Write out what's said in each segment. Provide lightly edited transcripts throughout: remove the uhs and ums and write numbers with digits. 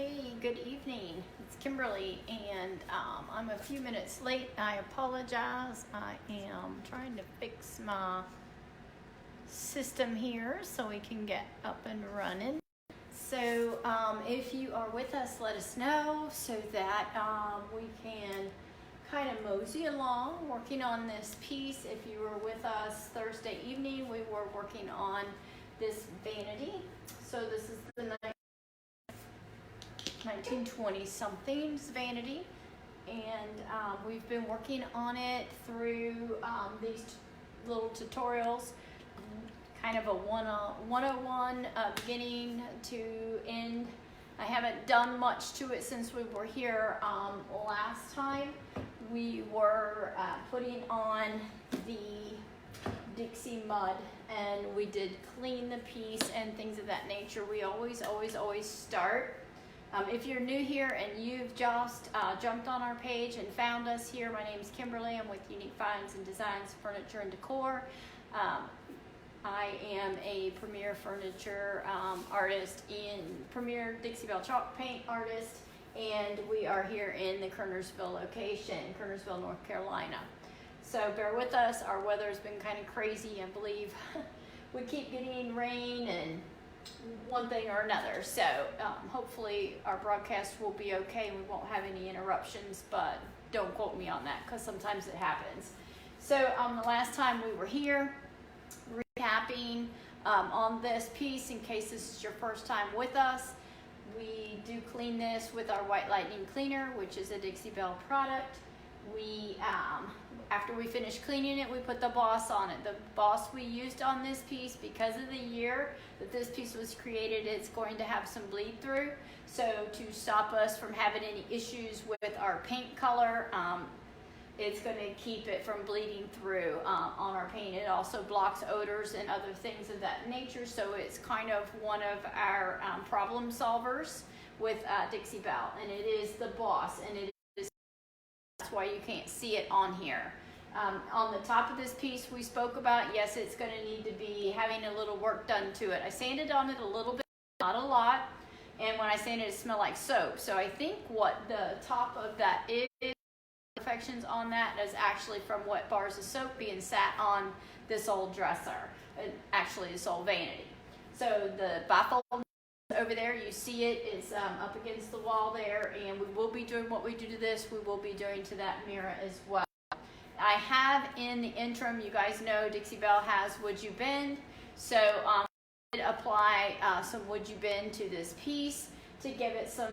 Hey, good evening. It's Kimberly, and I'm a few minutes late. I apologize. I am trying to fix my system here so we can get up and running. So if you are with us, let us know so that we can kind of mosey along working on this piece. If you were with us Thursday evening, we were working on this vanity. So this is the 1920 something's vanity, and we've been working on it through these little tutorials, kind of a 101 beginning to end. I haven't done much to it since we were here last time. We were putting on the Dixie mud, and we did clean the piece and things of that nature. We always start. If you're new here and you've just jumped on our page and found us here, my name is Kimberly. I'm with Unique Finds and Designs, Furniture and Decor. I am a premier furniture artist and premier Dixie Belle chalk paint artist, and we are here in the Kernersville location, Kernersville, North Carolina. So bear with us. Our weather's been kind of crazy. I believe we keep getting rain and one thing or another, so hopefully our broadcast will be okay and we won't have any interruptions, but don't quote me on that because sometimes it happens. So the last time we were here, recapping on this piece, in case this is your first time with us, we do clean this with our White Lightning cleaner, which is a Dixie Belle product. We after we finish cleaning it, we put the boss on it. The boss we used on this piece, because of the year that this piece was created, it's going to have some bleed through. So to stop us from having any issues with our paint color, it's going to keep it from bleeding through on our paint. It also blocks odors and other things of that nature. So it's kind of one of our problem solvers with Dixie Belle, and it is the boss, and it is, that's why you can't see it on here. On the top of this piece we spoke about, yes, it's going to need to be having a little work done to it. I sanded on it a little bit, not a lot, and when I sanded it smelled like soap. So I think what the top of that is, imperfections on that, is actually from wet bars of soap being sat on this old dresser, actually this old vanity. So the bifold over there, you see it is up against the wall there, and we will be doing what we do to this, we will be doing to that mirror as well. I have in the interim, you guys know Dixie Belle has Would You Bend, so I did apply some Would You Bend to this piece to give it some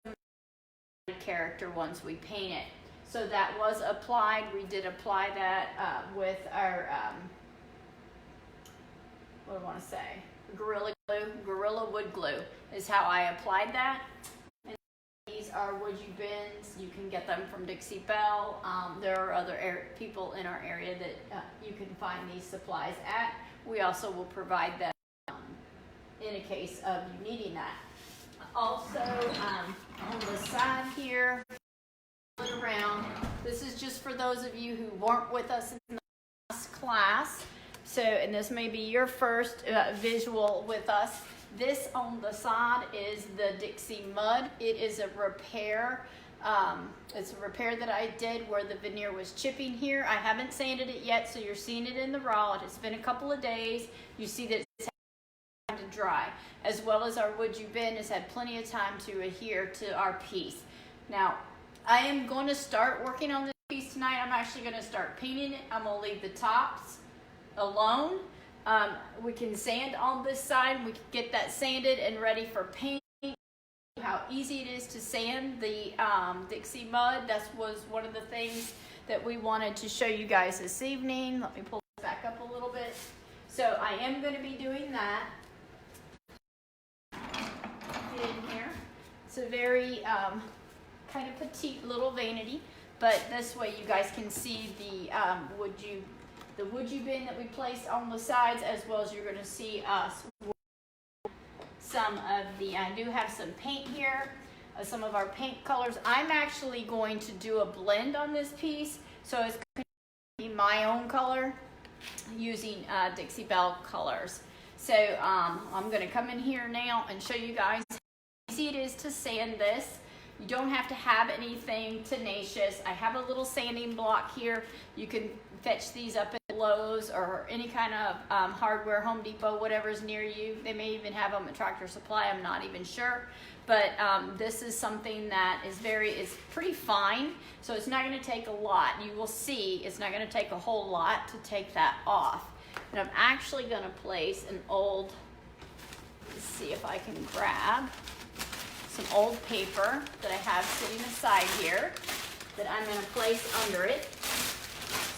character once we paint it. So that was applied. We did apply that with our, what do I want to say, Gorilla Glue, Gorilla Wood Glue is how I applied that. And these are Would You Bends. You can get them from Dixie Belle. There are other people in our area that you can find these supplies at. We also will provide them in a case of you needing that. Also, on the side here, around, this is just for those of you who weren't with us in the last class. So, and this may be your first visual with us. This on the side is the Dixie Mud. It is a repair. It's a repair that I did where the veneer was chipping here. I haven't sanded it yet, so you're seeing it in the raw. It has been a couple of days. You see that it's had time to dry, as well as our Would You Bend has had plenty of time to adhere to our piece. Now, I am going to start working on this piece tonight. I'm actually going to start painting it. I'm going to leave the tops alone. We can sand on this side. We can get that sanded and ready for paint. How easy it is to sand the Dixie Mud. That was one of the things that we wanted to show you guys this evening. Let me pull this back up a little bit. So I am going to be doing that. Get in here. It's a very kind of petite little vanity, but this way you guys can see the Would You Bend that we placed on the sides, as well as you're going to see us some of the, I do have some paint here, some of our paint colors. I'm actually going to do a blend on this piece, so it's going to be my own color using Dixie Belle colors. So I'm going to come in here now and show you guys easy it is to sand this. You don't have to have anything tenacious. I have a little sanding block here. You can fetch these up at Lowe's or any kind of hardware, Home Depot, whatever's near you. They may even have them at Tractor Supply, I'm not even sure. But this is something that is pretty fine, so it's not gonna take a lot. You will see it's not gonna take a whole lot to take that off. And I'm actually gonna place an old, let's see if I can grab some old paper that I have sitting aside here that I'm going to place under it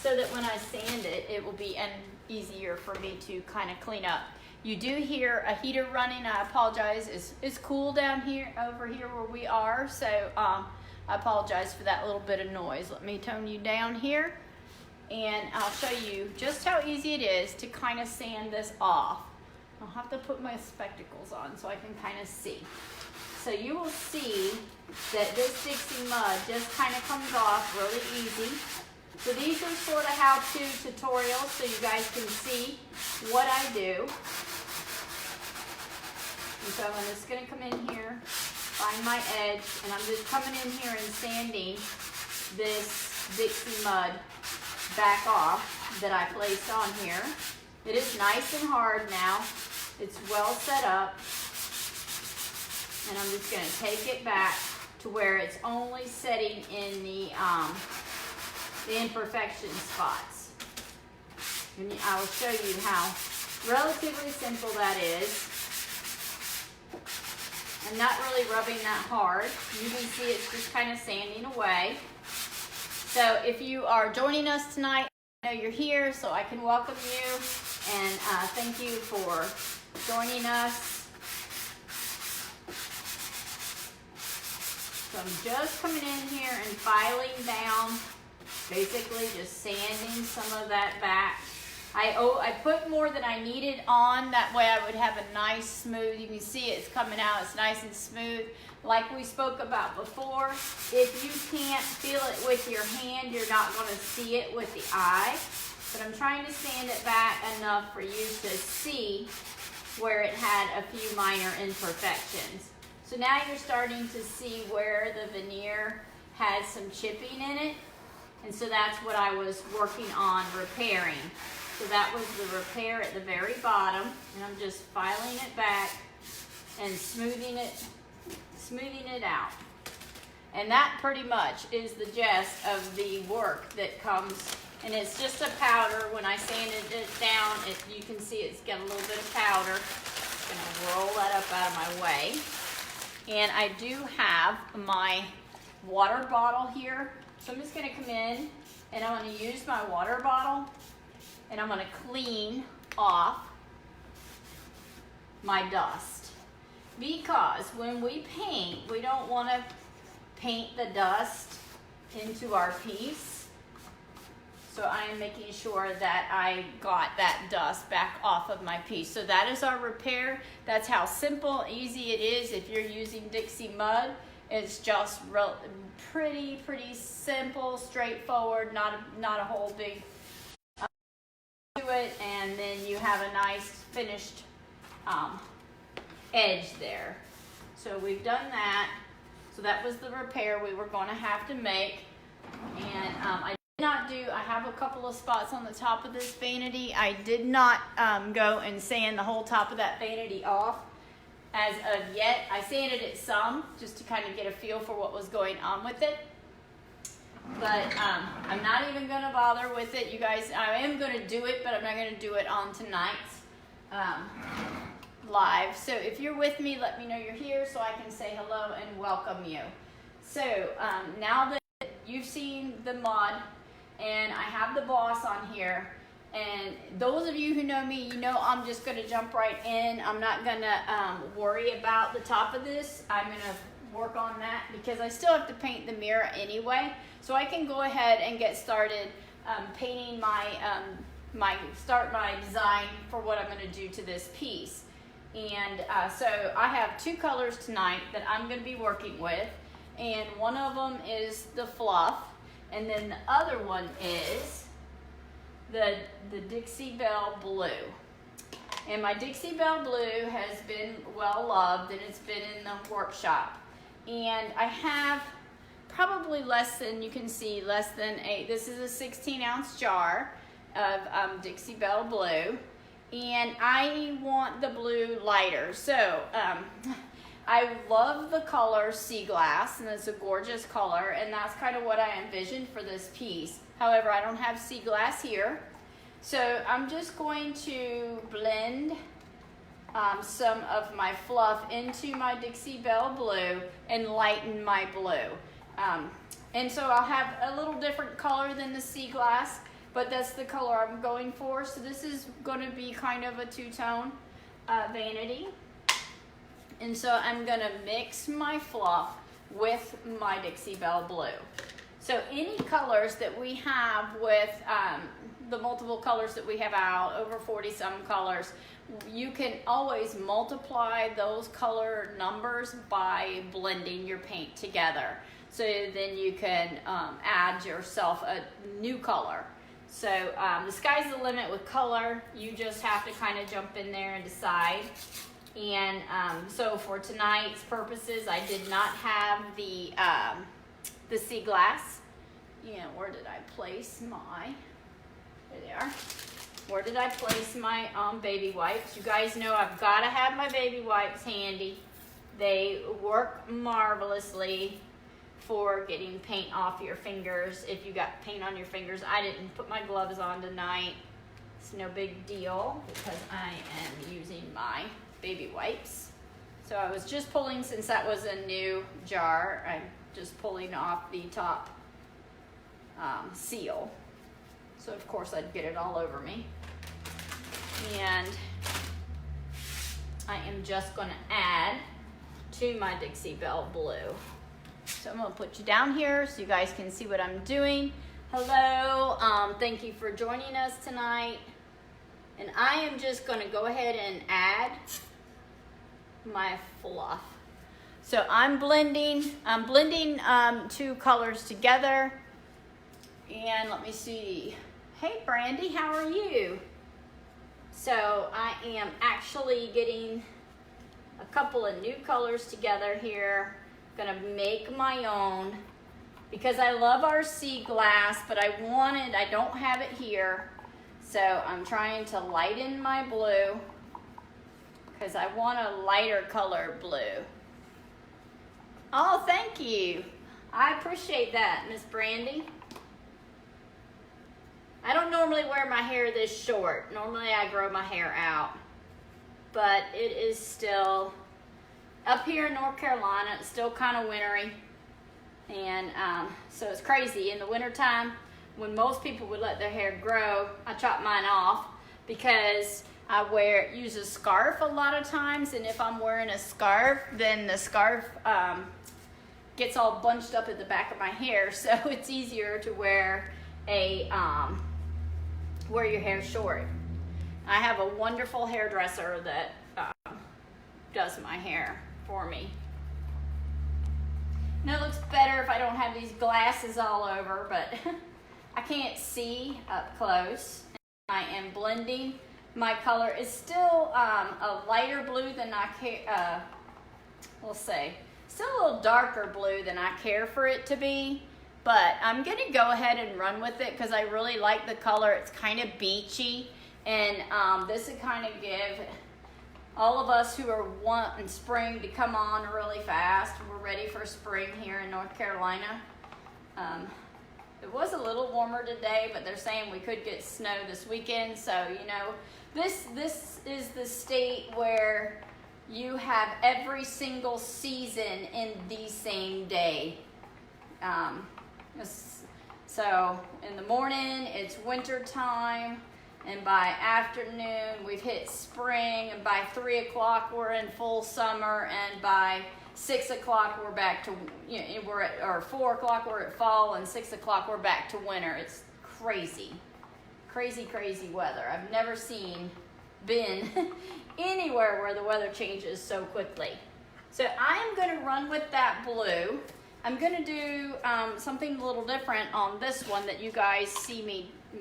so that when I sand it, it will be easier for me to kind of clean up. You do hear a heater running. I apologize. It's cool down here, over here where we are, so I apologize for that little bit of noise. Let me tone you down here, and I'll show you just how easy it is to kind of sand this off. I'll have to put my spectacles on so I can kind of see. So you will see that this Dixie mud just kind of comes off really easy. So these are sort of how-to tutorials so you guys can see what I do. And so I'm just going to come in here, find my edge, and I'm just coming in here and sanding this Dixie mud back off that I placed on here. It is nice and hard now. It's well set up. And I'm just going to take it back to where it's only setting in the imperfection spots. And I will show you how relatively simple that is. I'm not really rubbing that hard. You can see it's just kind of sanding away. So if you are joining us tonight, I know you're here, so I can welcome you and thank you for joining us. So I'm just coming in here and filing down, basically just sanding some of that back. I put more than I needed on, that way I would have a nice smooth, you can see it's coming out, it's nice and smooth. Like we spoke about before, if you can't feel it with your hand, you're not going to see it with the eye. But I'm trying to sand it back enough for you to see where it had a few minor imperfections. So now you're starting to see where the veneer has some chipping in it. And so that's what I was working on repairing. So that was the repair at the very bottom. And I'm just filing it back and smoothing it out. And that pretty much is the gist of the work that comes. And it's just a powder. When I sanded it down, you can see it's got a little bit of powder. I'm gonna roll that up out of my way. And I do have my water bottle here. So I'm just gonna come in and I'm gonna use my water bottle and I'm gonna clean off my dust. Because when we paint, we don't wanna paint the dust into our piece. So I am making sure that I got that dust back off of my piece. So that is our repair. That's how simple, easy it is if you're using Dixie mud. It's just pretty simple, straightforward, not a whole big to it. And then you have a nice finished edge there. So we've done that. So that was the repair we were going to have to make. And I have a couple of spots on the top of this vanity. I did not go and sand the whole top of that vanity off as of yet. I sanded it some just to kind of get a feel for what was going on with it. But I'm not even going to bother with it. You guys, I am going to do it, but I'm not going to do it on tonight's live. So if you're with me, let me know you're here so I can say hello and welcome you. So now that you've seen the mod, and I have the boss on here, and those of you who know me, you know I'm just going to jump right in. I'm not going to worry about the top of this. I'm going to work on that because I still have to paint the mirror anyway. So I can go ahead and get started painting my design for what I'm going to do to this piece. And so I have two colors tonight that I'm going to be working with, and one of them is the fluff. And then the other one is the Dixie Belle Blue. And my Dixie Belle Blue has been well loved, and it's been in the workshop. And I have probably less than, you can see, less than this is a 16-ounce jar of Dixie Belle Blue. And I want the blue lighter. So I love the color Sea Glass, and it's a gorgeous color, and that's kind of what I envisioned for this piece. However, I don't have Sea Glass here. So I'm just going to blend some of my fluff into my Dixie Belle Blue and lighten my blue. And so I'll have a little different color than the Sea Glass, but that's the color I'm going for. So this is going to be kind of a two-tone vanity. And so I'm going to mix my fluff with my Dixie Belle Blue. So any colors that we have with the multiple colors that we have out, over 40 some colors, you can always multiply those color numbers by blending your paint together. So then you can add yourself a new color. So the sky's the limit with color. You just have to kind of jump in there and decide. And so for tonight's purposes, I did not have the Sea Glass. And where did I place my, there they are. Where did I place my baby wipes? You guys know I've got to have my baby wipes handy. They work marvelously for getting paint off your fingers. If you got paint on your fingers, I didn't put my gloves on tonight. It's no big deal because I am using my baby wipes. So I was just pulling, since that was a new jar, I'm just pulling off the top seal. So of course I'd get it all over me. And I am just going to add to my Dixie Belle Blue. So I'm going to put you down here so you guys can see what I'm doing. Hello, thank you for joining us tonight. And I am just going to go ahead and add my fluff. So I'm blending two colors together. And let me see. Hey Brandy, how are you? So I am actually getting a couple of new colors together here. Gonna make my own because I love our Sea Glass, but I don't have it here. So I'm trying to lighten my blue because I want a lighter color blue. Oh, thank you. I appreciate that, Miss Brandy. I don't normally wear my hair this short. Normally I grow my hair out. But it is still, up here in North Carolina, it's still kind of wintry. And so it's crazy. In the wintertime, when most people would let their hair grow, I chop mine off because I use a scarf a lot of times. And if I'm wearing a scarf, then the scarf gets all bunched up at the back of my hair. So it's easier to wear your hair short. I have a wonderful hairdresser that does my hair for me. Now it looks better if I don't have these glasses all over, but I can't see up close. I am blending. My color is still a lighter blue than I care, we'll say, still a little darker blue than I care for it to be. But I'm going to go ahead and run with it because I really like the color. It's kind of beachy. And this would kind of give all of us who are wanting spring to come on really fast. We're ready for spring here in North Carolina. It was a little warmer today, but they're saying we could get snow this weekend. So, you know, this is the state where you have every single season in the same day. So in the morning it's winter time, and by afternoon we've hit spring, and by 3 o'clock we're in full summer, and by 6 o'clock we're back to, or 4 o'clock we're at fall, and 6 o'clock we're back to winter. It's crazy, crazy, crazy weather. I've never been anywhere where the weather changes so quickly. So I am going to run with that blue. I'm going to do something a little different on this one that you guys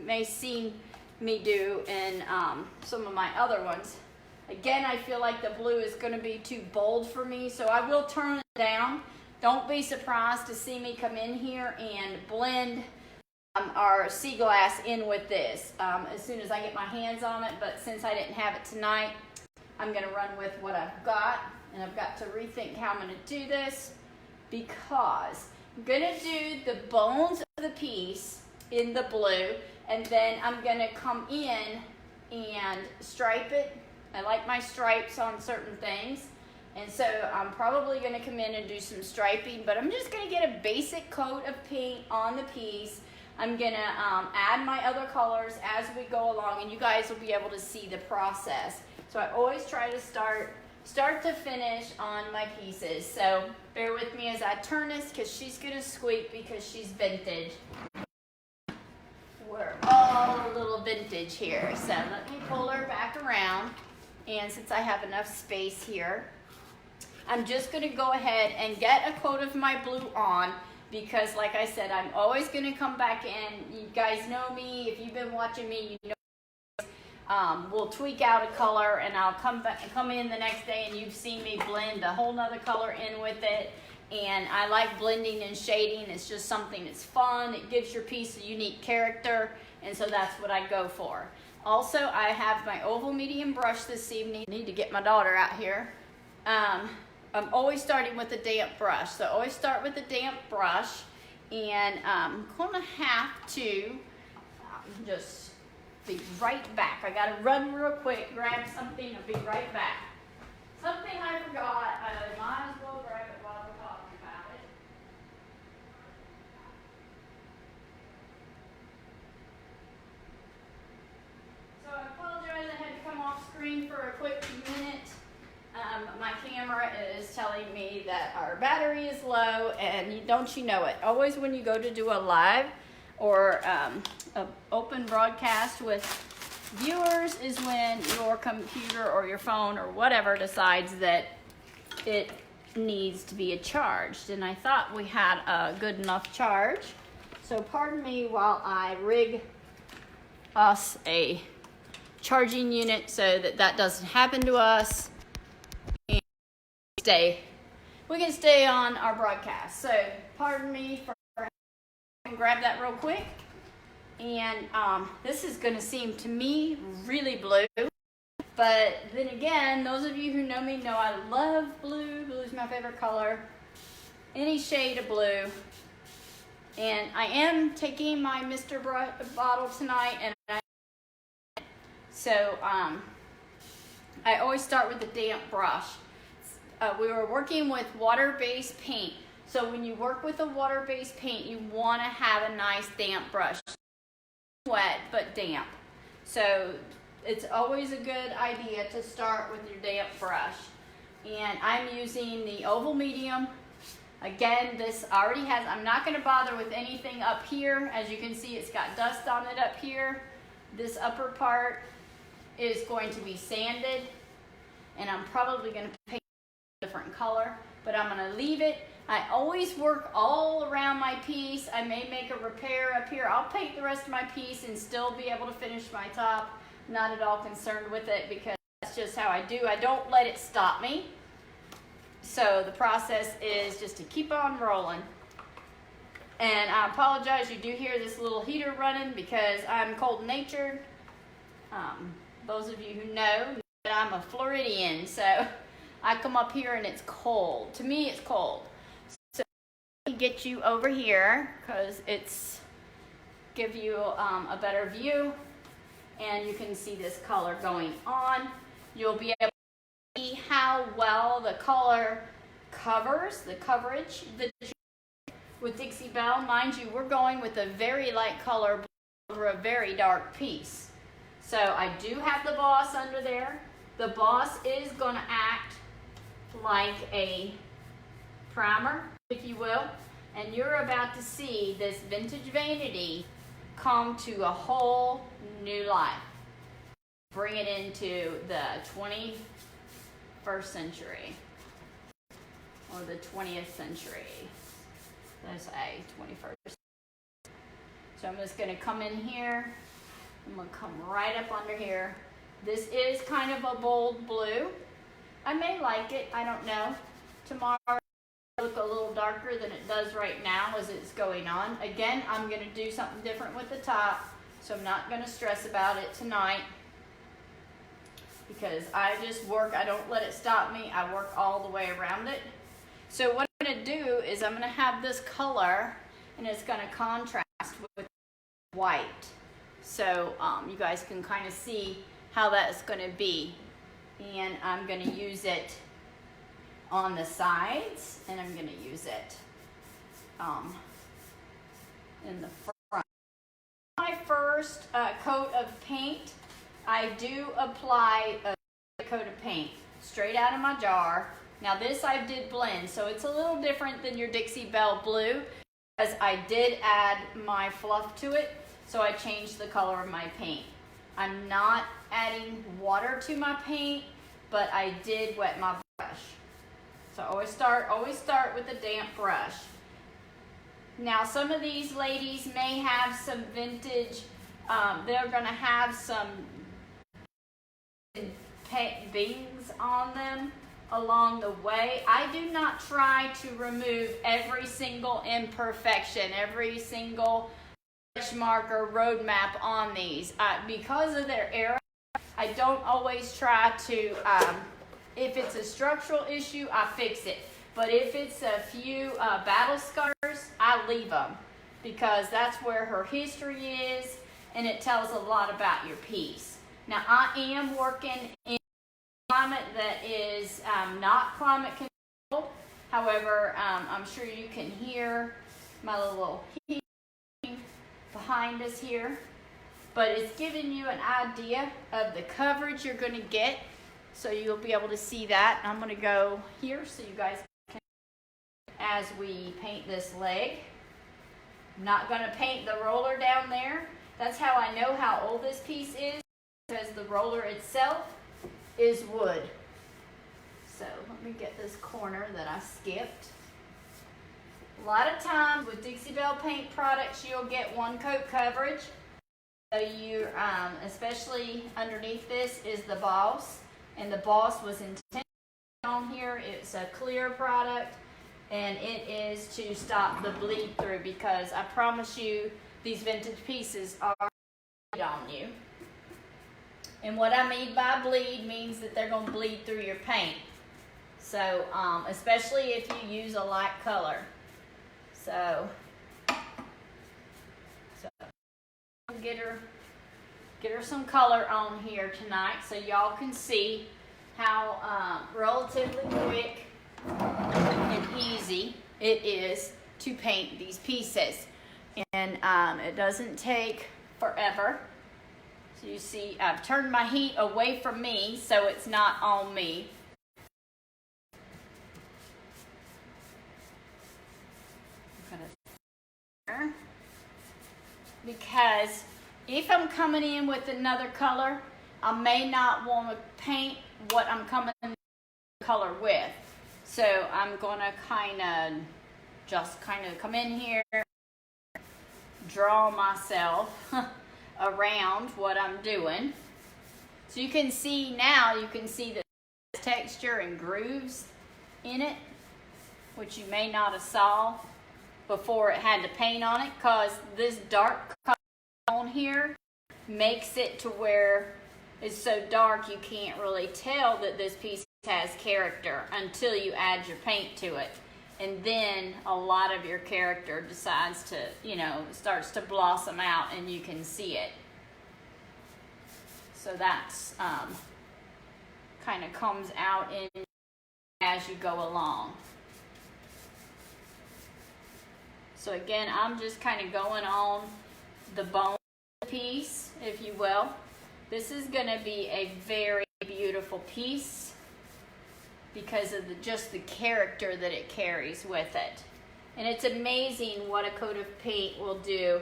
may see me do in some of my other ones. Again, I feel like the blue is going to be too bold for me, so I will turn it down. Don't be surprised to see me come in here and blend our sea glass in with this as soon as I get my hands on it. But since I didn't have it tonight, I'm going to run with what I've got, and I've got to rethink how I'm going to do this, because I'm going to do the bones of the piece in the blue, and then I'm going to come in and stripe it. I like my stripes on certain things, and so I'm probably going to come in and do some striping, but I'm just going to get a basic coat of paint on the piece. I'm going to add my other colors as we go along, and you guys will be able to see the process. So I always try to start to finish on my pieces. So bear with me as I turn this, because she's going to squeak because she's vintage. We're all a little vintage here. So let me pull her back around. And since I have enough space here, I'm just going to go ahead and get a coat of my blue on, because like I said, I'm always going to come back in. You guys know me. If you've been watching me, you know we'll tweak out a color, and I'll come in the next day, and you've seen me blend a whole nother color in with it. And I like blending and shading. It's just something that's fun. It gives your piece a unique character, and so that's what I go for. Also, I have my oval medium brush this evening. I need to get my daughter out here. I'm always starting with a damp brush. So I always start with a damp brush, and I'm going to have to just be right back. I got to run real quick, grab something, and be right back. Something I forgot, I might as well grab it while we're talking about it. So I apologize, I had to come off screen for a quick minute. My camera is telling me that our battery is low, and don't you know it, always when you go to do a live or an open broadcast with viewers is when your computer or your phone or whatever decides that it needs to be charged. And I thought we had a good enough charge. So pardon me while I rig us a charging unit so that that doesn't happen to us. And we can stay on our broadcast. So pardon me for grab that real quick. And this is going to seem to me really blue, but then again, those of you who know me know I love blue. Blue is my favorite color, any shade of blue. And I am taking my Mr. bottle tonight, and so I always start with a damp brush. We were working with water-based paint, so when you work with a water-based paint, you want to have a nice damp brush. Wet but damp, so it's always a good idea to start with your damp brush. And I'm using the oval medium. Again, this already has, I'm not going to bother with anything up here. As you can see, it's got dust on it up here. This upper part is going to be sanded, and I'm probably going to paint a different color, but I'm going to leave it. I always work all around my piece. I may make a repair up here. I'll paint the rest of my piece and still be able to finish my top. Not at all concerned with it, because that's just how I do. I don't let it stop me. So the process is just to keep on rolling. And I apologize, you do hear this little heater running because I'm cold-natured. Those of you who know that I'm a Floridian, so I come up here and it's cold. To me, it's cold. Get you over here because it's give you a better view, and you can see this color going on. You'll be able to see how well the color covers the coverage with Dixie Belle. Mind you, we're going with a very light color over a very dark piece. So I do have the boss under there. The boss is going to act like a primer, if you will, and you're about to see this vintage vanity come to a whole new life. Bring it into the 21st century or the 20th century. Let's say 21st. So I'm just going to come in here. I'm going to come right up under here This is kind of a bold blue. I may like it, I don't know. Tomorrow it'll look a little darker than it does right now as it's going on. Again, I'm gonna do something different with the top, so I'm not gonna stress about it tonight because I just work, I don't let it stop me. I work all the way around it. So what I'm gonna do is I'm gonna have this color and it's gonna contrast with white. So you guys can kind of see how that's gonna be. And I'm gonna use it on the sides and I'm gonna use it in the front. My first coat of paint, I do apply a coat of paint straight out of my jar. Now this I did blend, so it's a little different than your Dixie Belle blue because I did add my fluff to it, so I changed the color of my paint. I'm not adding water to my paint, but I did wet my brush. So always start with a damp brush. Now some of these ladies may have some vintage, they're gonna have some bings on them along the way. I do not try to remove every single imperfection, every single stretch mark or road map on these. Because of their era, I don't always try to, if it's a structural issue, I fix it. But if it's a few battle scars, I leave them because that's where her history is and it tells a lot about your piece. Now I am working in a climate that is not climate controlled. However, I'm sure you can hear my little heating behind us here. But it's giving you an idea of the coverage you're going to get. So you'll be able to see that. I'm going to go here so you guys can, as we paint this leg. I'm not going to paint the roller down there. That's how I know how old this piece is, because the roller itself is wood. So let me get this corner that I skipped. A lot of times with Dixie Belle paint products, you'll get one coat coverage. So you, especially underneath this is the boss, and the boss was intended on here. It's a clear product, and it is to stop the bleed through because I promise you these vintage pieces are on you. And what I mean by bleed means that they're going to bleed through your paint. So, especially if you use a light color. So get her some color on here tonight so y'all can see how relatively quick and easy it is to paint these pieces. And it doesn't take forever. So you see, I've turned my heat away from me so it's not on me. Because if I'm coming in with another color, I may not want to paint what I'm coming in the color with. So I'm going to kind of come in here, draw myself around what I'm doing. So you can see now, you can see the texture and grooves in it, which you may not have saw before it had the paint on it, because this dark color on here makes it to where it's so dark you can't really tell that this piece has character until you add your paint to it. And then a lot of your character decides to, starts to blossom out and you can see it. So that's kind of comes out in as you go along. So again, I'm just kind of going on the bone piece, if you will. This is going to be a very beautiful piece because of just the character that it carries with it. And it's amazing what a coat of paint will do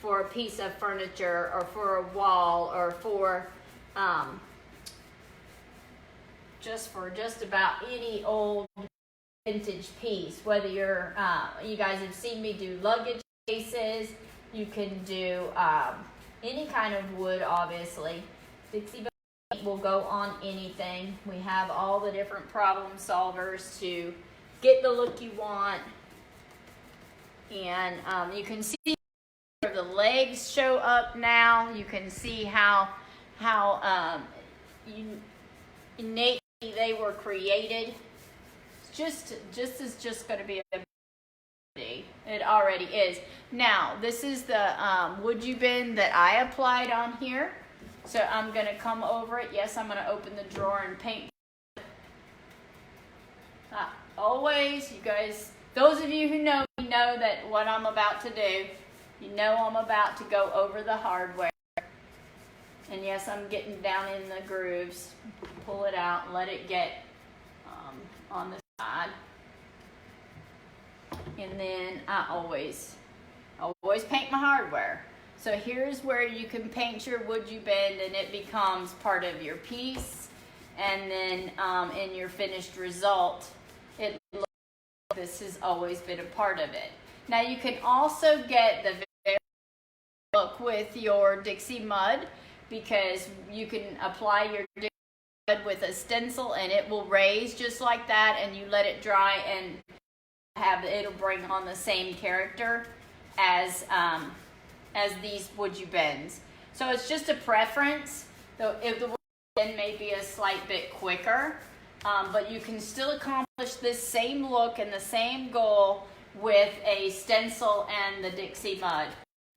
for a piece of furniture or for a wall or for just about any old vintage piece. Whether you're, you guys have seen me do luggage cases, you can do any kind of wood, obviously. Dixie will go on anything. We have all the different problem solvers to get the look you want. And you can see where the legs show up now. You can see how innately they were created. This is just going to be a it already is. Now, this is the would you bend that I applied on here. So I'm going to come over it. Yes, I'm going to open the drawer and paint. Always, you guys, those of you who know me know that what I'm about to do, you know I'm about to go over the hardware. And yes, I'm getting down in the grooves. Pull it out and let it get on the side. And then I always paint my hardware. So here's where you can paint your would you bend and it becomes part of your piece. And then in your finished result, it looks like this has always been a part of it. Now you can also get the very look with your Dixie mud, because you can apply your Dixie mud with a stencil and it will raise just like that, and you let it dry and it'll bring on the same character as these would you bends. So it's just a preference. Though if the would you bend may be a slight bit quicker, but you can still accomplish this same look and the same goal with a stencil and the Dixie mud.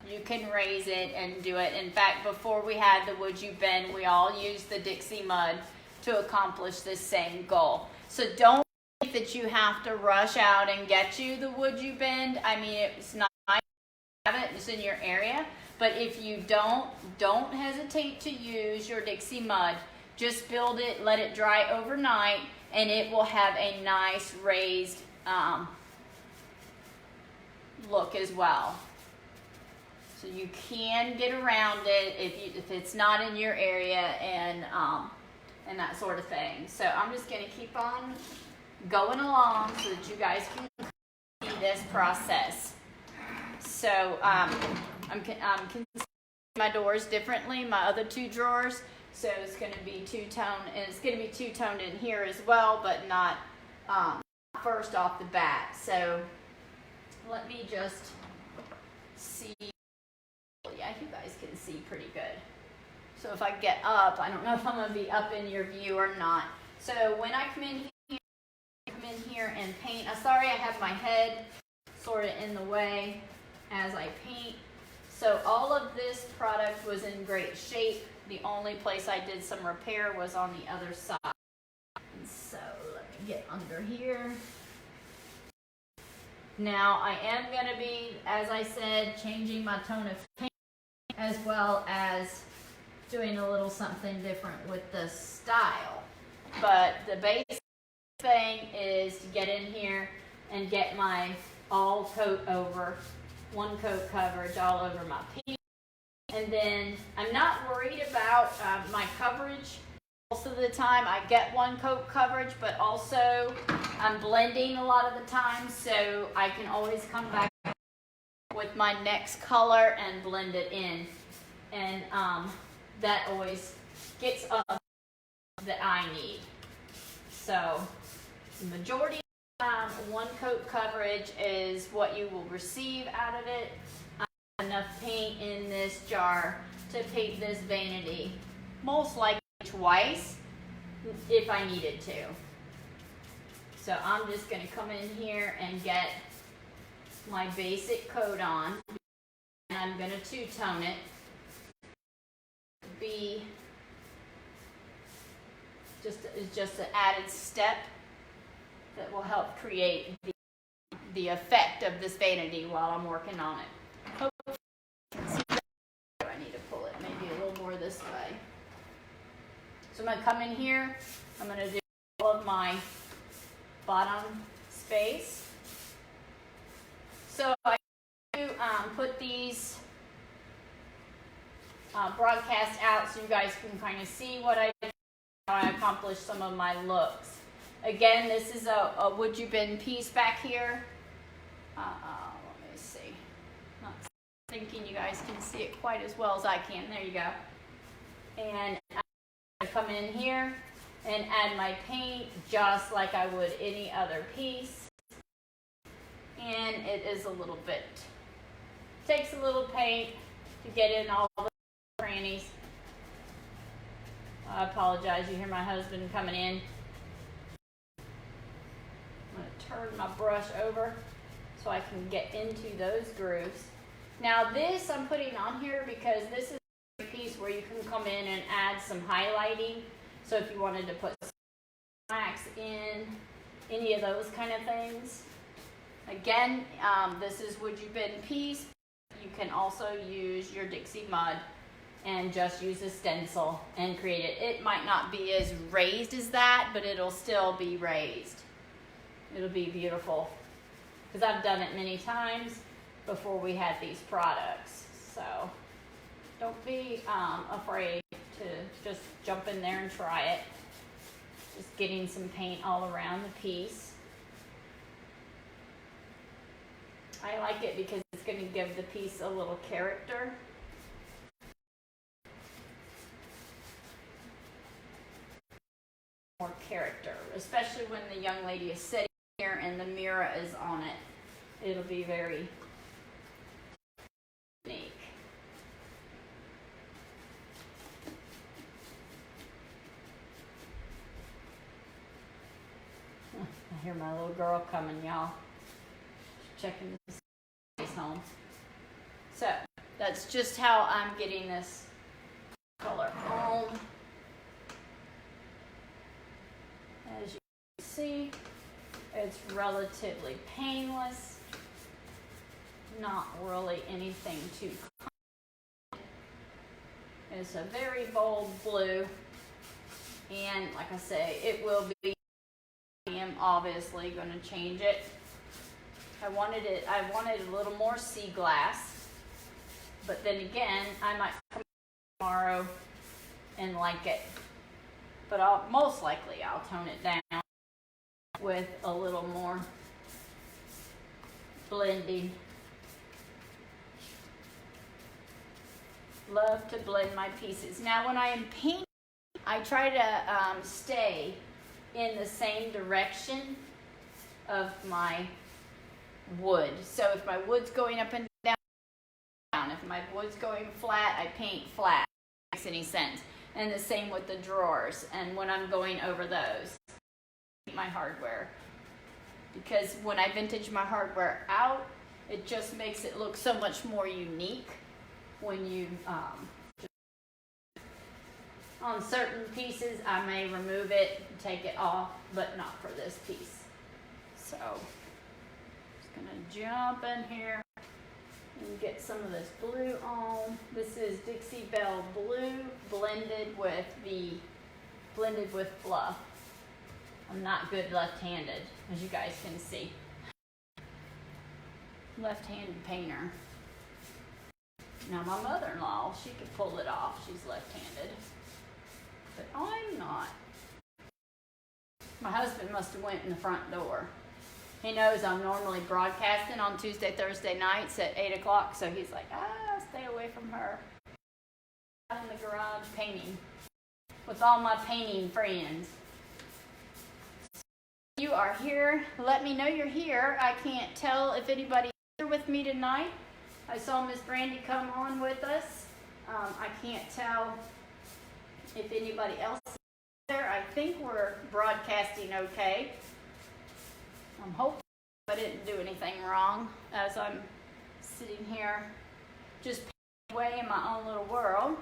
You can raise it and do it. In fact, before we had the would you bend, we all used the Dixie mud to accomplish this same goal. So don't think that you have to rush out and get you the would you bend. I mean, it's not have it, it's in your area, but if you don't hesitate to use your Dixie mud. Just build it, let it dry overnight, and it will have a nice raised look as well. So you can get around it if it's not in your area and that sort of thing. So I'm just going to keep on going along so that you guys can see this process. So I'm considering my doors differently, my other two drawers. So it's going to be two-tone, and it's going to be two-toned in here as well, but not first off the bat. So let me just see. Yeah, you guys can see pretty good. So if I get up, I don't know if I'm going to be up in your view or not. So when I come in here and paint, I'm sorry I have my head sort of in the way as I paint. So all of this product was in great shape. The only place I did some repair was on the other side. And so let me get under here. Now I am going to be, as I said, changing my tone of paint as well as doing a little something different with the style. But the basic thing is to get in here and get my all coat over, one coat coverage all over my piece. And then I'm not worried about my coverage. Most of the time I get one coat coverage, but also I'm blending a lot of the time, so I can always come back with my next color and blend it in. And that always gets up that I need. So the majority of the time, one coat coverage is what you will receive out of it. Enough paint in this jar to paint this vanity, most likely twice if I needed to. So I'm just going to come in here and get my basic coat on, and I'm going to two-tone it. Be just an added step that will help create the effect of this vanity while I'm working on it. I need to pull it maybe a little more this way. So I'm going to come in here. I'm going to do all of my bottom space. So I do put these broadcast out so you guys can kind of see what I did, how I accomplished some of my looks. Again, this is a would you bend piece back here. Let me see. Not thinking you guys can see it quite as well as I can. There you go. And I come in here and add my paint just like I would any other piece. And it is a little bit, takes a little paint to get in all the crannies. I apologize, you hear my husband coming in. I'm going to turn my brush over so I can get into those grooves. Now this I'm putting on here because this is a piece where you can come in and add some highlighting. So if you wanted to put wax in, any of those kind of things. Again, this is Would You Bend piece. You can also use your Dixie mud and just use a stencil and create it. It might not be as raised as that, but it'll still be raised. It'll be beautiful because I've done it many times before we had these products. So don't be afraid to just jump in there and try it. Just getting some paint all around the piece. I like it because it's going to give the piece a little character. More character, especially when the young lady is sitting here and the mirror is on it. It'll be very unique. I hear my little girl coming, y'all. Checking this place home. So that's just how I'm getting this color on. As you can see, it's relatively painless. Not really anything too common. It's a very bold blue. And like I say, it will be, I am obviously going to change it. I wanted a little more sea glass. But then again, I might come tomorrow and like it. But most likely I'll tone it down with a little more blending. Love to blend my pieces. Now when I am painting, I try to stay in the same direction of my wood. So if my wood's going up and down, if my wood's going flat, I paint flat. If that makes any sense. And the same with the drawers. And when I'm going over those, my hardware. Because when I vintage my hardware out, it just makes it look so much more unique when you, on certain pieces, I may remove it, take it off, but not for this piece. So, just gonna jump in here and get some of this blue on. This is Dixie Belle Blue blended with fluff. I'm not good left-handed, as you guys can see. Left-handed painter. Now my mother-in-law, she could pull it off. She's left-handed, but I'm not. My husband must have went in the front door. He knows I'm normally broadcasting on Tuesday, Thursday nights at 8 o'clock, so he's like, stay away from her. I'm in the garage painting with all my painting friends. You are here. Let me know you're here. I can't tell if anybody's here with me tonight. I saw Miss Brandy come on with us. I can't tell if anybody else is there. I think we're broadcasting okay. I'm hoping I didn't do anything wrong as I'm sitting here just painting away in my own little world.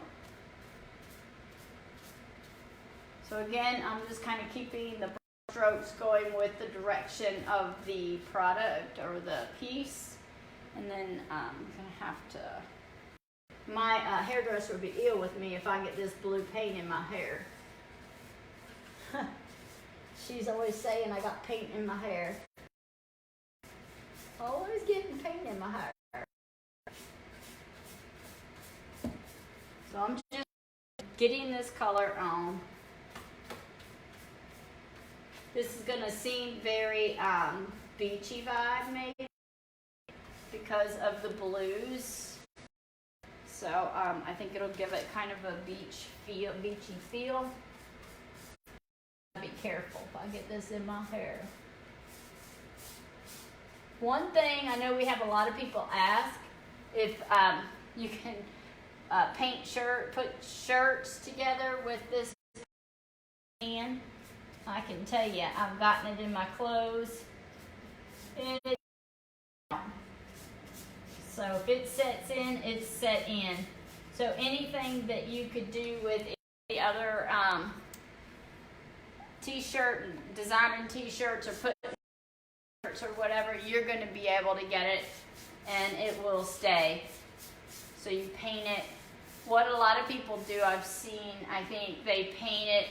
So again, I'm just kind of keeping the strokes going with the direction of the product or the piece. And then I'm going to have to, my hairdresser would be ill with me if I get this blue paint in my hair. She's always saying I got paint in my hair. Always getting paint in my hair. So I'm just getting this color on. This is going to seem very beachy vibe maybe because of the blues. So I think it'll give it kind of a beachy feel. careful if I get this in my hair. One thing I know we have a lot of people ask if you can put shirts together with this pan. I can tell you, I've gotten it in my clothes. So if it sets in, it's set in. So anything that you could do with the other t-shirt, designing t-shirts or put shirts or whatever, you're going to be able to get it and it will stay. So you paint it. What a lot of people do, I've seen, I think they paint it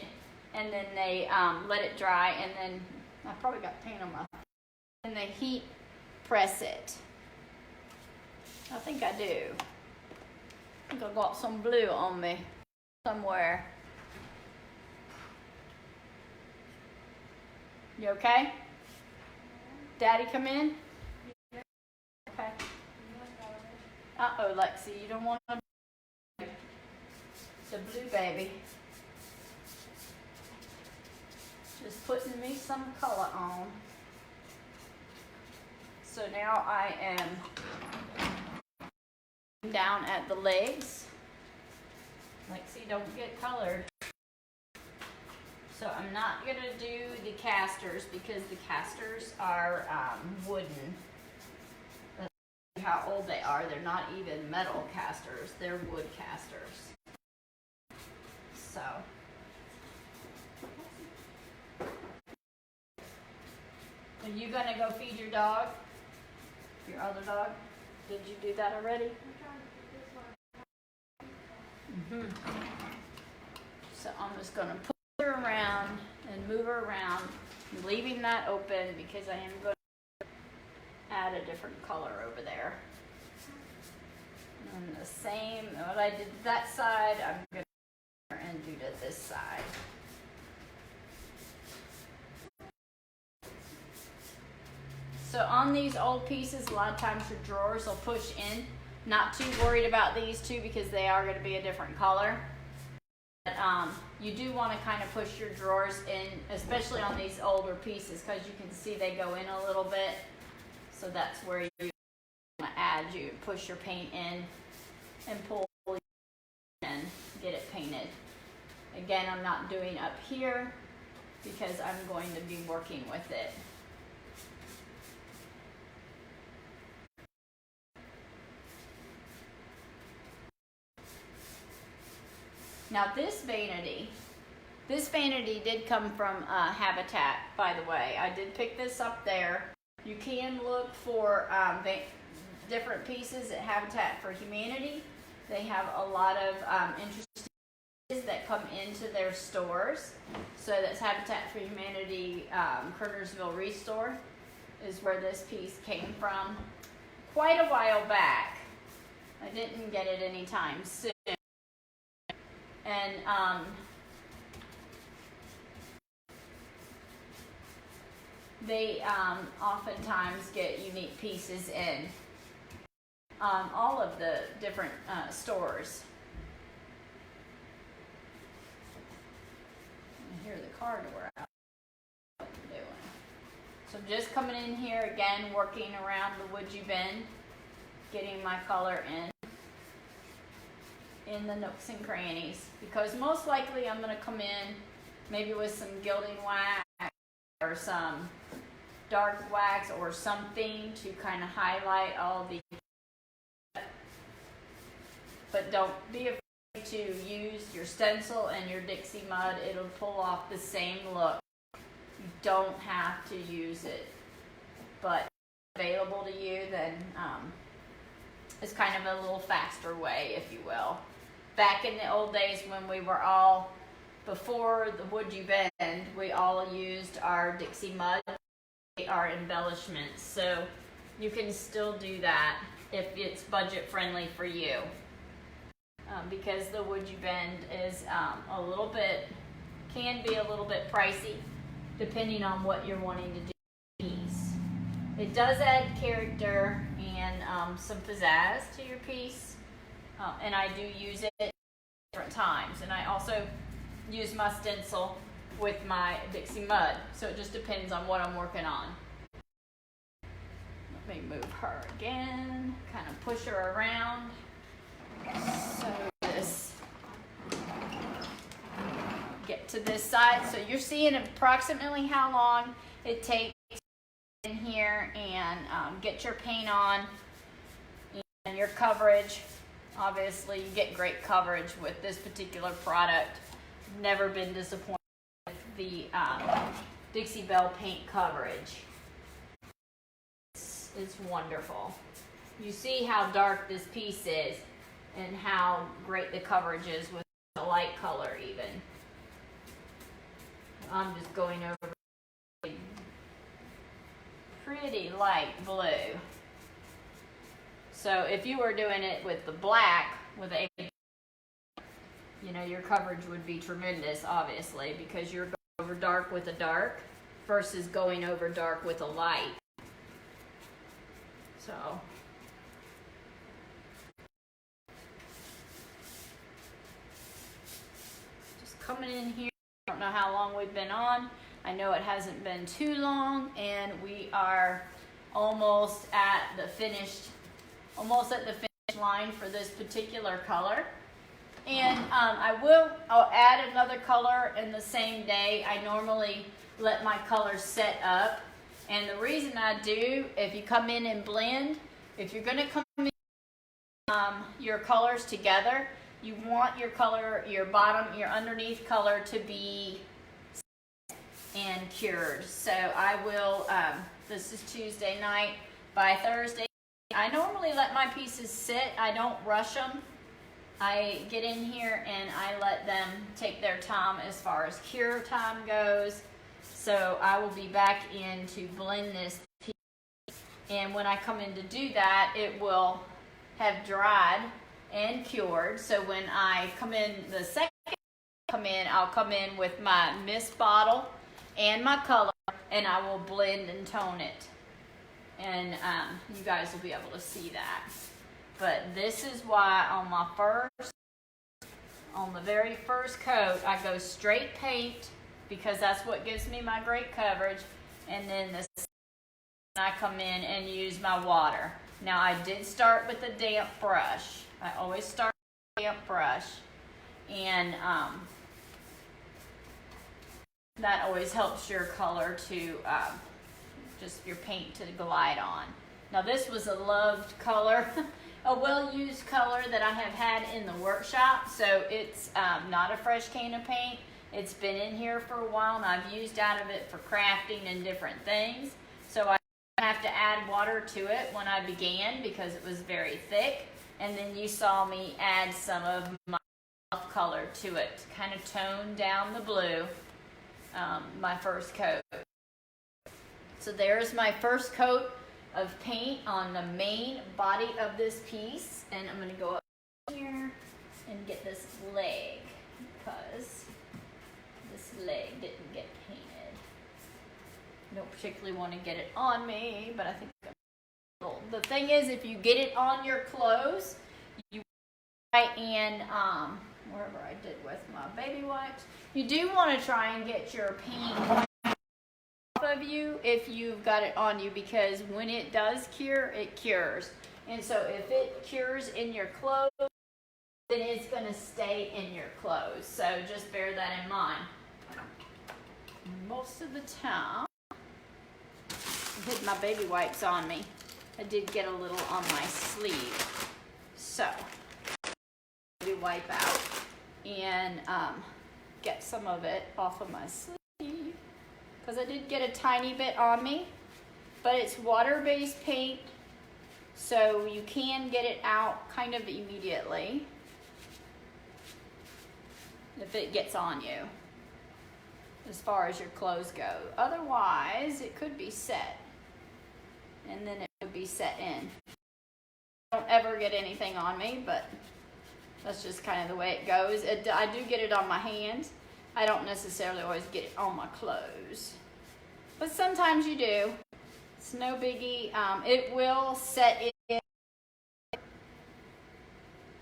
and then they let it dry, and then I probably got paint on my, and they heat press it. I think I do. I think I got some blue on me somewhere. You okay? Daddy come in? Okay. Uh-oh, Lexi, you don't want the blue baby. Just putting me some color on. So now I am down at the legs. Lexi, don't get colored. So I'm not going to do the casters because the casters are wooden. That's how old they are. They're not even metal casters. They're wood casters. So. Are you going to go feed your dog? Your other dog? Did you do that already? So I'm just going to put her around and move her around, leaving that open because I am going to add a different color over there. And the same, what I did to that side, I'm going to do to this side. So on these old pieces, a lot of times your drawers will push in. Not too worried about these two because they are going to be a different color. But you do want to kind of push your drawers in, especially on these older pieces, because you can see they go in a little bit. So that's where you want to add, you push your paint in and pull and get it painted. Again, I'm not doing up here because I'm going to be working with it. Now this vanity did come from Habitat, by the way. I did pick this up there. You can look for different pieces at Habitat for Humanity. They have a lot of interesting pieces that come into their stores. So that's Habitat for Humanity, Kernersville Restore is where this piece came from. Quite a while back. I didn't get it anytime soon. And they oftentimes get unique pieces in all of the different stores. I hear the car door out. What I'm doing. So just coming in here again, working around the wood you bend, getting my color in the nooks and crannies, because most likely I'm going to come in maybe with some gilding wax or some dark wax or something to kind of highlight all the, but don't be afraid to use your stencil and your Dixie mud. It'll pull off the same look. You don't have to use it, but if it's available to you, then it's kind of a little faster way, if you will. Back in the old days when we were all, before the wood you bend, we all used our Dixie mud, our embellishments. So you can still do that if it's budget friendly for you. Because the wood you bend is a little bit, can be a little bit pricey depending on what you're wanting to do with the piece. It does add character and some pizzazz to your piece. And I do use it at different times. And I also use my stencil with my Dixie Mud. So it just depends on what I'm working on. Let me move her again, kind of push her around. So this, get to this side. So you're seeing approximately how long it takes in here and get your paint on and your coverage. Obviously, you get great coverage with this particular product. Never been disappointed with the Dixie Belle paint coverage. It's wonderful. You see how dark this piece is and how great the coverage is with the light color even. I'm just going over pretty light blue. So if you were doing it with the black, with a, you know, your coverage would be tremendous, obviously, because you're going over dark with a dark versus going over dark with a light. So just coming in here. I don't know how long we've been on. I know it hasn't been too long, and we are almost at the finish line for this particular color. And I'll add another color in the same day. I normally let my colors set up. And the reason I do, if you come in and blend, if you're going to come in your colors together, you want your color, your bottom, your underneath color to be and cured. So I will, this is Tuesday night, by Thursday, I normally let my pieces sit. I don't rush them. I get in here and I let them take their time as far as cure time goes. So I will be back in to blend this piece. And when I come in to do that, it will have dried and cured. So when I come in the second I'll come in with my mist bottle and my color, and I will blend and tone it. And you guys will be able to see that. But this is why on the very first coat, I go straight paint, because that's what gives me my great coverage. And then the second I come in and use my water. Now I did start with a damp brush. I always start with a damp brush. And that always helps your color to, just your paint to glide on. Now this was a loved color, a well-used color that I have had in the workshop. So it's not a fresh can of paint. It's been in here for a while, and I've used out of it for crafting and different things. So I have to add water to it when I began because it was very thick. And then you saw me add some of my color to it to kind of tone down the blue, my first coat. So there's my first coat of paint on the main body of this piece. And I'm going to go up here and get this leg, because this leg didn't get painted. I don't particularly want to get it on me, but I think the thing is, if you get it on your clothes, you try and wherever I did with my baby wipes, you do want to try and get your paint off of you if you've got it on you, because when it does cure, it cures. And so if it cures in your clothes, then it's going to stay in your clothes. So just bear that in mind. Most of the time, I had my baby wipes on me. I did get a little on my sleeve. So, we wipe out and get some of it off of my sleeve, because I did get a tiny bit on me, but it's water-based paint, so you can get it out kind of immediately if it gets on you, as far as your clothes go. Otherwise, it could be set, and then it would be set in. I don't ever get anything on me, but that's just kind of the way it goes. I do get it on my hands. I don't necessarily always get it on my clothes, but sometimes you do. It's no biggie. It will set in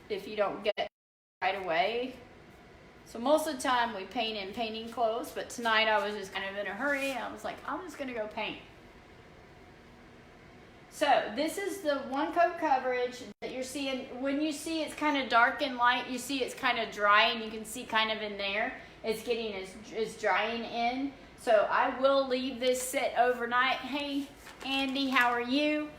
if you don't get it right away. So most of the time we paint in painting clothes, but tonight I was just kind of in a hurry. I was like, I'm just gonna go paint. So this is the one coat coverage that you're seeing. When you see it's kind of dark and light, you see it's kind of dry, and you can see kind of in there, it's drying in. So I will leave this sit overnight. Hey, Andy, how are you?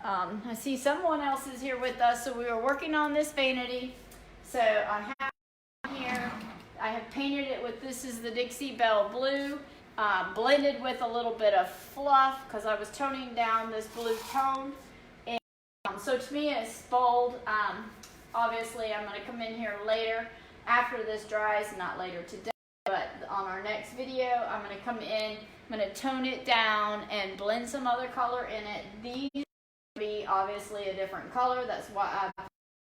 I see someone else is here with us, so we were working on this vanity. So I have here, I have painted it with, this is the Dixie Belle Blue, blended with a little bit of fluff because I was toning down this blue tone. And so to me it's bold. Obviously I'm going to come in here later after this dries, not later today, but on our next video I'm going to come in, I'm going to tone it down and blend some other color in it. These will be obviously a different color, that's why I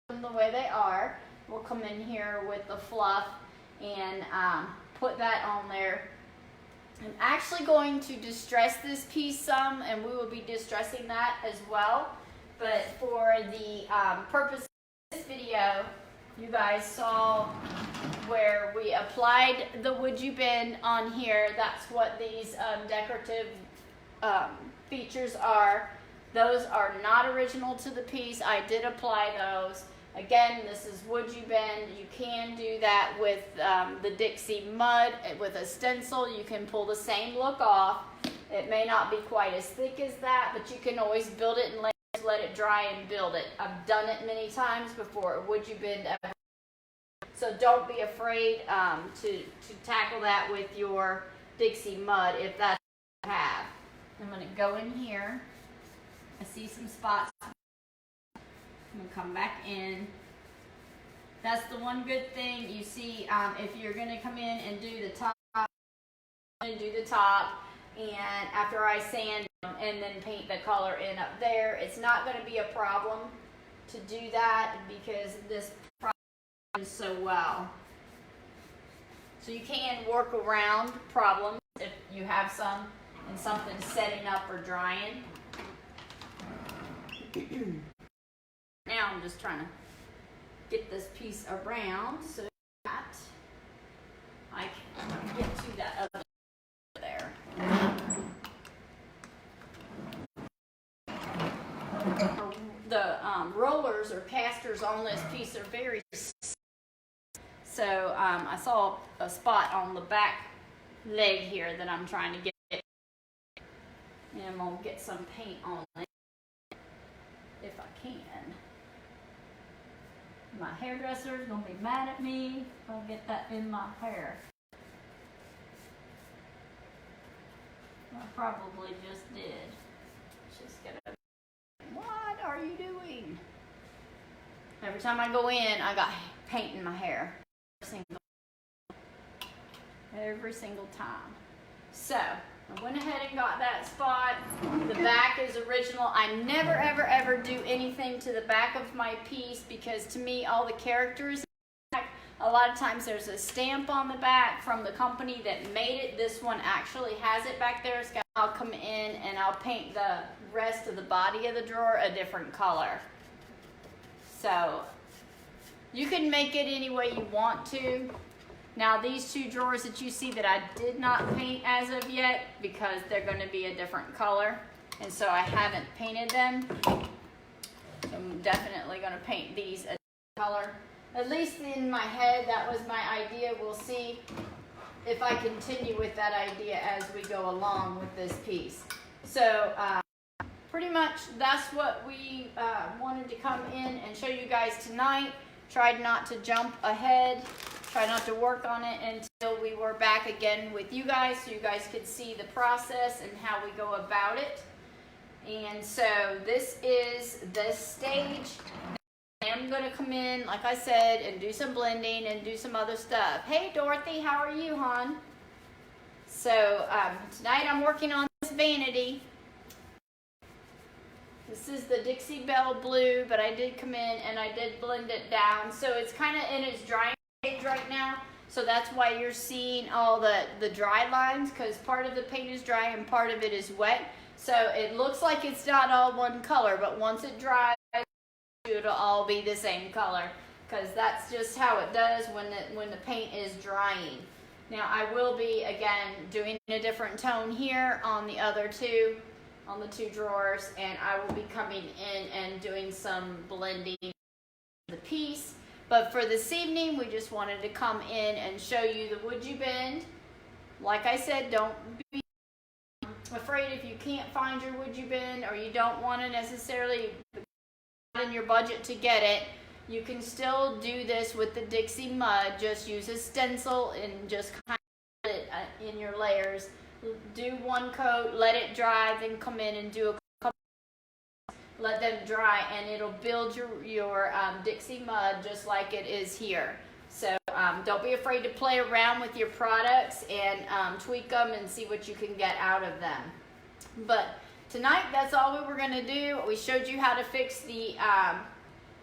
put them the way they are. We'll come in here with the fluff and put that on there. I'm actually going to distress this piece some, and we will be distressing that as well. But for the purpose of this video, you guys saw where we applied the Would You Bend on here. That's what these decorative features are. Those are not original to the piece. I did apply those. Again, this is Would You Bend. You can do that with the Dixie Mud. With a stencil, you can pull the same look off. It may not be quite as thick as that, but you can always build it and let it dry and build it. I've done it many times before. Would You Bend ever? So don't be afraid to tackle that with your Dixie Mud if that's what you have. I'm going to go in here. I see some spots. I'm going to come back in. That's the one good thing you see if you're going to come in and do the top, and after I sand them and then paint the color in up there, it's not going to be a problem to do that because this process is so well. So you can work around problems if you have some and something's setting up or drying. Now I'm just trying to get this piece around so that I can get to that other there. The rollers or casters on this piece are very, so I saw a spot on the back leg here that I'm trying to get, and I'm going to get some paint on it if I can. My hairdresser is going to be mad at me if I get that in my hair. I probably just did. She's gonna, what are you doing? Every time I go in, I got paint in my hair. Every single time. So, I went ahead and got that spot. The back is original. I never ever ever do anything to the back of my piece because to me all the characters, a lot of times there's a stamp on the back from the company that made it. This one actually has it back there. I'll come in and I'll paint the rest of the body of the drawer a different color. So you can make it any way you want to. Now these two drawers that you see that I did not paint as of yet because they're going to be a different color, and so I haven't painted them. So I'm definitely going to paint these a different color. At least in my head, that was my idea. We'll see if I continue with that idea as we go along with this piece. So pretty much that's what we wanted to come in and show you guys tonight. Tried not to jump ahead. Try not to work on it until we were back again with you guys so you guys could see the process and how we go about it. And so this is the stage. I'm going to come in, like I said, and do some blending and do some other stuff. Hey Dorothy, how are you, hon? So tonight I'm working on this vanity. This is the Dixie Belle Blue, but I did come in and I did blend it down. So it's kind of in its drying stage right now. So that's why you're seeing all the dry lines, because part of the paint is dry and part of it is wet. So it looks like it's not all one color, but once it dries, it'll all be the same color because that's just how it does when the paint is drying. Now I will be again doing a different tone here on the other two, on the two drawers, and I will be coming in and doing some blending of the piece. But for this evening, we just wanted to come in and show you the would you bend. Like I said, don't be afraid if you can't find your would you bend, or you don't want to necessarily in your budget to get it. You can still do this with the Dixie mud. Just use a stencil and just kind of put it in your layers. Do one coat, let it dry, then come in and do a couple. Let them dry, and it'll build your Dixie mud just like it is here. So don't be afraid to play around with your products and tweak them and see what you can get out of them. But tonight, that's all we were going to do. We showed you how to fix the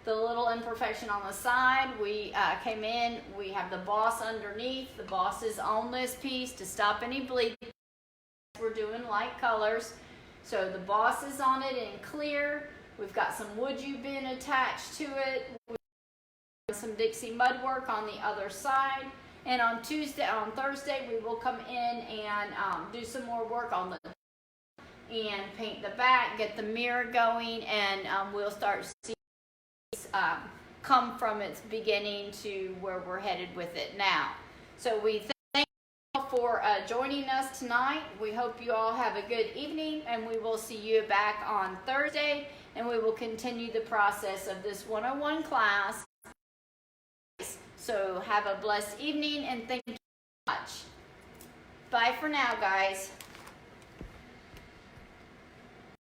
little imperfection on the side. We came in, we have the boss underneath. The boss is on this piece to stop any bleeding. We're doing light colors. So the boss is on it in clear. We've got some would you bend attached to it. We've got some Dixie mud work on the other side. And on Thursday, we will come in and do some more work on the and paint the back, get the mirror going, and we'll start seeing come from its beginning to where we're headed with it now. So we thank you all for joining us tonight. We hope you all have a good evening, and we will see you back on Thursday, and we will continue the process of this 101 class. So have a blessed evening, and thank you so much. Bye for now, guys.